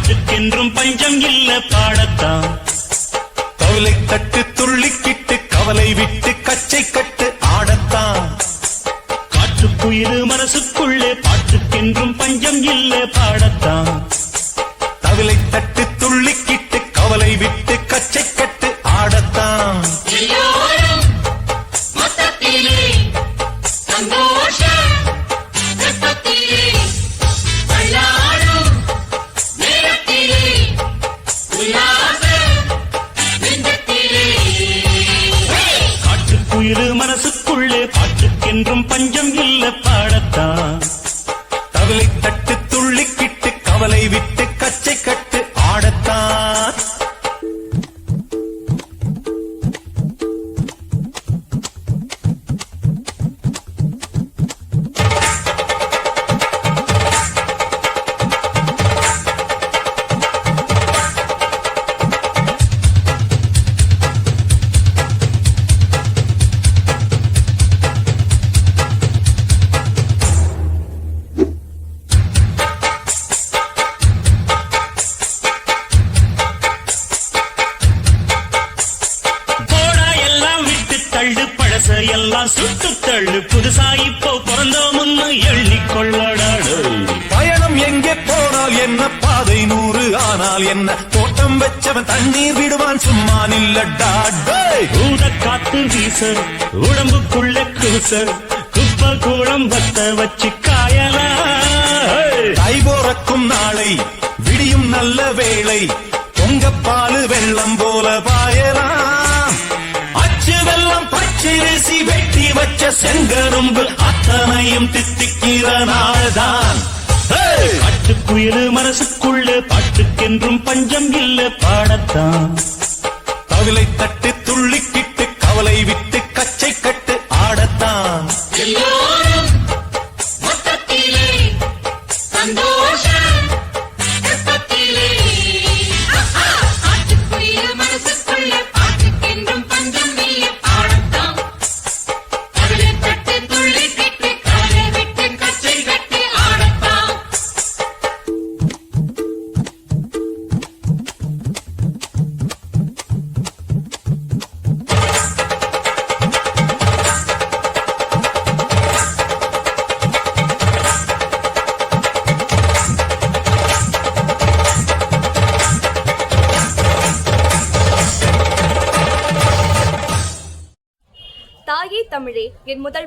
பாட்டுக்கென்றும் பஞ்சம் இல்ல பாடத்தான். கவலை தட்டு துள்ளிக்கிட்டு கவலை விட்டு கச்சை கட்டு ஆடத்தான். காற்றுக்குயிரு மனசுக்குள்ளே பாட்டுக்கென்றும் பஞ்சம் இல்ல பாடத்தான். கவலை தட்டு துள்ளிக்கிட்டு கவலை விட்டு கச்சை கட்டு ஆடத்தான். காற்றுக்குயிரு மனசுக்குள்ளே பாட்டுக்கென்றும் பஞ்சம் இல்ல பாடத்தான். கவலை தட்டு துள்ளிக்கிட்டு கவலை விட்டு கச்சை கட்டு ஆடத்தான். எல்லாம் சுட்டு தள்ளு, புதுசா இப்போ பிறந்தோம்னு எண்ணிக்கொள்ளடாடு. பயணம் எங்கே போனால் என்ன, பாதை 100 ஆனால் என்ன, தோட்டம் வச்சவன் தண்ணீர் விடுவான் சும்மா நில்லடா. ஊத காத்து வீச உடம்புக்குள்ள கூச, குப்பை கூடம் வத்த வச்சு காயலா. கை போறக்கும் நாளை விடியும் நல்ல வேளை, பொங்கப்பாலு வெள்ளம் போல பாயலாம். அச்சு வெள்ளம் பச்சரிசி வெட்டி வச்ச செங்கரும்பு அத்தனையும் தித்திக்கிற நாள்தான். காட்டுக்குயிரு மனசுக்குள்ள பாட்டுக்கென்றும் பஞ்சம் இல்ல பாடத்தான். கவலை தட்டு துள்ளிக்கிட்டு கவலை விட்டு கச்சை கட்டு ஆடத்தான். தாயே தமிழே என் முதல்